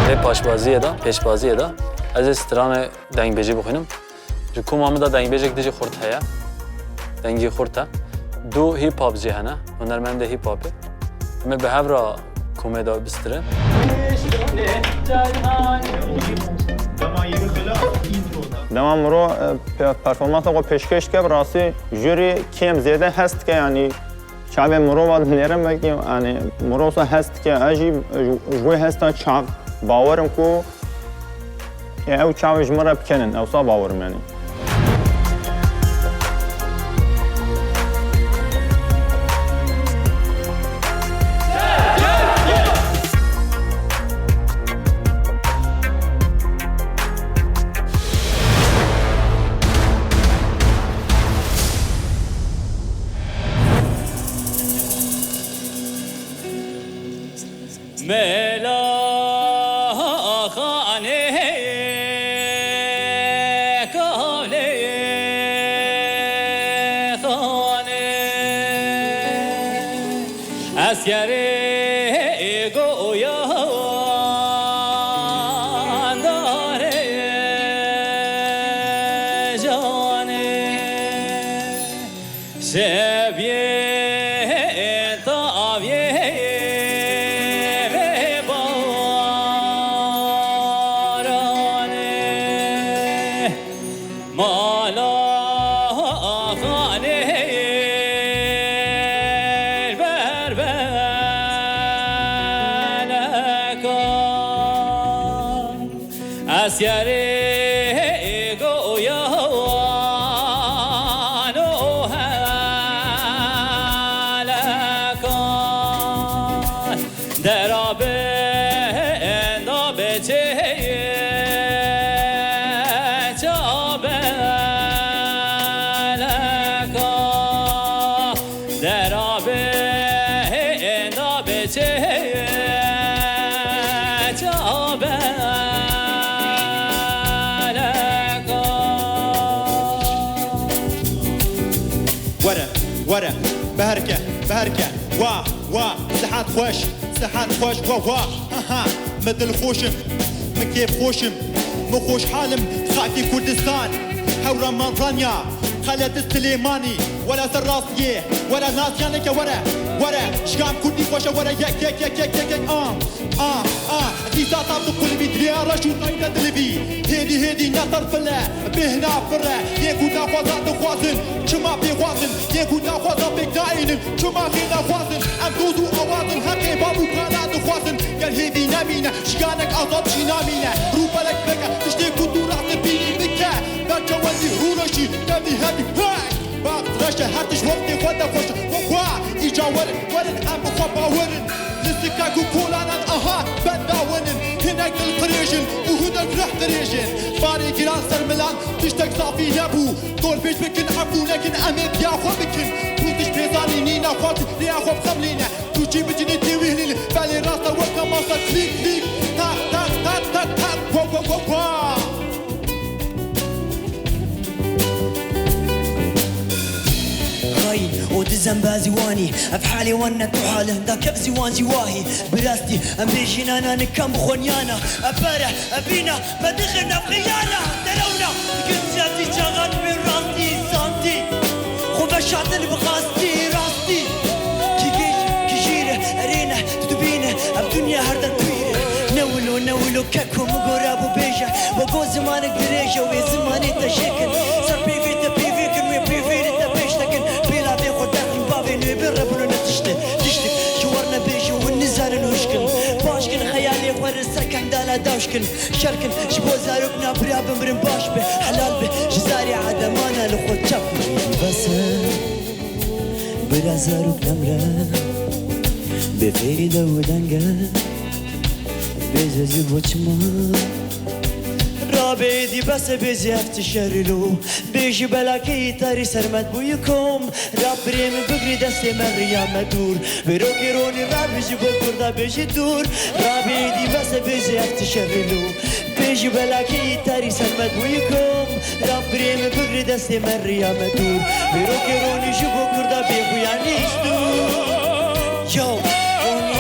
به پیشبازی دا از استران دنگ بیجی بخونم جو مامدا دنگ بیجی کدی خورد هیا دنگی خورده دو هیپ هاپ جهانه هنرمند هیپ هاپه اما به هفرا کمدا بستره دمام رو پرفورمانس رو پیشکش کرد راستی جوری کم زیاده هست که یعنی شعب مرو باید نیرم بگیم یعنی مرو هست که عجیب جوی هست شعب باورم کو که او شعب جمره بکنن او صا باورم یعنی بهركة وا ساحات خوش وا مثل خوشم من كيف خوشم مخوش حالم خاكي كردستان حورا منطانيا خالد السليماني ولا سراسيه ولا ناس يانك ورا شكام كردي خوشة ورا يك كيسا طابق قلبي دريارة شو طايدة دلبي هيدي نطر فلا بهنا فرا يكونا خوزا دخوازن شما بيخوازن يكونا خوزا بكنائن شما خينا خوازن ام دوزو اوازن حقي بابو كانا دخوازن قال هيدي نامينا شكانك عذاب شي نامينا روبا لك بكا تشتي كنتو راح تبيني بكا بركا ودي هولوشي نبي هبي هاك باق رشا هرتش وقتي خودا خوشا وقوا ايجا ورن ام بخوابا ورن لسكاكو كولانا بداونن هناك القريشن وهناك رح دريشن باري كيران سر ملان تشتك صافي نبو طول بيش بكن عفو لكن امي بياخو بكن توتش بيزاني نينا خوات لياخو بخملينا توجي بجني تيوهلي بالي راسا وكا ماسا كليك تاك وا ودزم بازيواني افحالي وانا تحاله دا كبزي وان زواهي براستي ام بيجين انا نكم بخونيانا اباره ابينا ما دخلنا بخيانه دلونا كنت جاتي شغل من راستي سانتي خوف الشاطر بخاستي راستي كيجيره ارينا تدبينه الدنيا هردا كبيره نولو كاكو مقرب وبيجه وقو زمانك بريجه ويا زماني تشكل صار بيفي كن ويا بيفي تبيشتكن بلا بيخو داخل بابي نبربلو نتشتك جوارنا بيجي والنزار نوشكن باشكن خيالي ورسا كان دالا داوشكن شركن شبو زاروكنا برياب مرن باش به حلال به جزاري عدمانا لخوت شافني بس برا زاروك نمرة بفيدة ودنقة بيزي بوچما رابيدي بس بيزي افتشرلو بيجي بلاكي تاري سرمت بويكم راب بريم بقري دستي مريا مدور بروكي روني راب بيجي بكردا بيجي دور رابيدي بس بيزي افتشرلو بيجي بلاكي تاري سرمت بويكم راب بريم بقري دستي مريا مدور بروكي روني جو بكردا بيجي يعني دور يو روني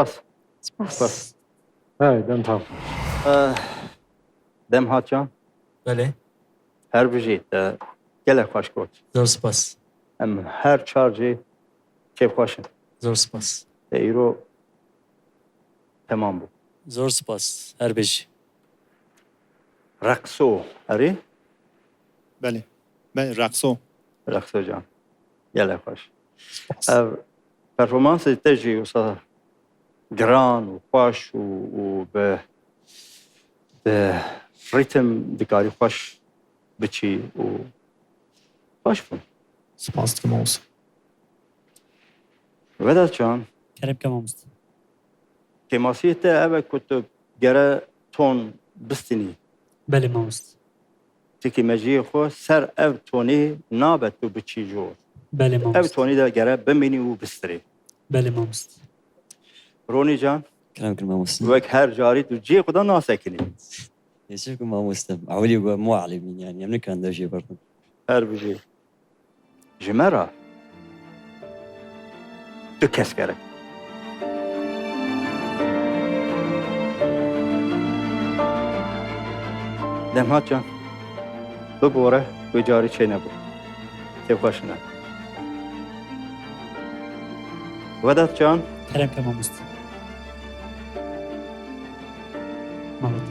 سپاس سپاس. هاي دم تام. دم هاتجان بله هر بجید گله خوش کود زور سپاس ام هر چارجی کیف خوشن زور سپاس ایرو تمام بود زور سپاس هر بیجی رقصو هری بله بله رقصو رقصو جان گله خوش پرفورمانس تجی وصا گران و خوش و به ریتم دکاری خوش بچی و خوش بود سپاس تماس. وداد جان کرب کم آمست كماسيته أبا كنت جرى تون بستني بله مامست تكي مجيء خو سر أب توني نابت بتشي جور بله أب مامست توني ده جرى بميني وبستري بله مامست روني جان كلام كل ما مسلم وك هر جاري تجي خدا ناسكني يشوفكم ما مسلم عولي مو عالمين يعني يمكن كان ده شيء برضه هر بجي جمرة تكس كرك دمهات جان ببوره وجاري شي نبو كيف خوشنا ودات جان کرب کم آمست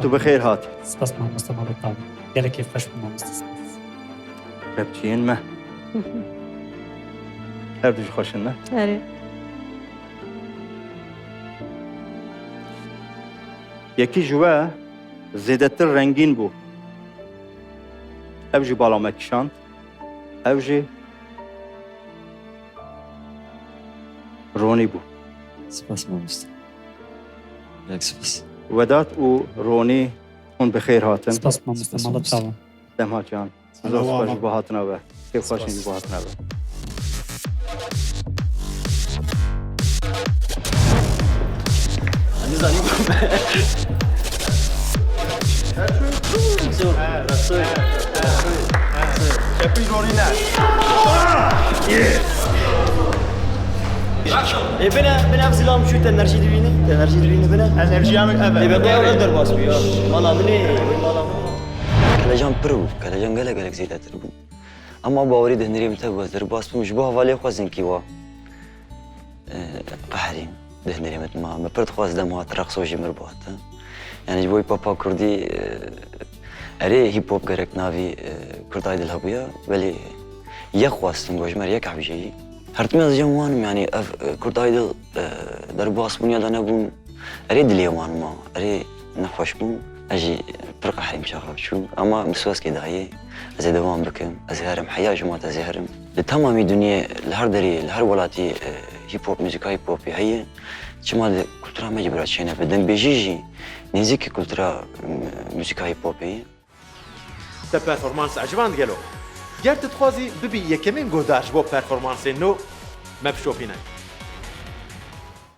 تو بخير هاتي سپاس مامست مالتان گله کیف خوش مامست سپاس ربتين ما هر دوش خوشنا آره یکی جوه زیدتر رنگین بو او جی بالا مکشاند او جی رونی بو سپاس ما مسلم لك سپاس ودات و رونی اون بخیر هاتن سپاس مامست مالتان دم ها جان زور سپاس با هاتنا به کیف خوشین با هاتنا به بنا بسلام شو انرجي دبيني انرجي دبيني بنا انرژی هم اللي اوه بيضيع وقدر باس بيا والله مني والله كلاجان برو كلاجان قالك قالك زيادة تربو أما باوري دهنري متى درباس بمشبوه والي خوازن كيوا قحرين دهنري مت ما برد خواز دم هات رقص وجي مربوط يعني جبوي بابا كردي أري هيب هوب قرك نافي كرداي دلهبويا بلي يخواستن جوجمر يك عبيجي هرتمي از جوانم يعني كرداي دل درباس بنيا دنبون أري دليوان ما أري نخوش بون أجي برقة حريم شغب شو أما مسواس كده هي أزي دوام بكم أزهرم حياة جماعة أزهرم لتمامي دنيا لهر دري لهر ولاتي هيب هوب موسيقى هيب هوب هي شمال كولترا ما جبرت شينا بدن بيجي نزيك كولترا موسيقى هيب هوب هي تا پرفورمانس عجبان گلو گر تتخوازی ببی یکمین گوداش بو پرفورمانس نو مبشوپینه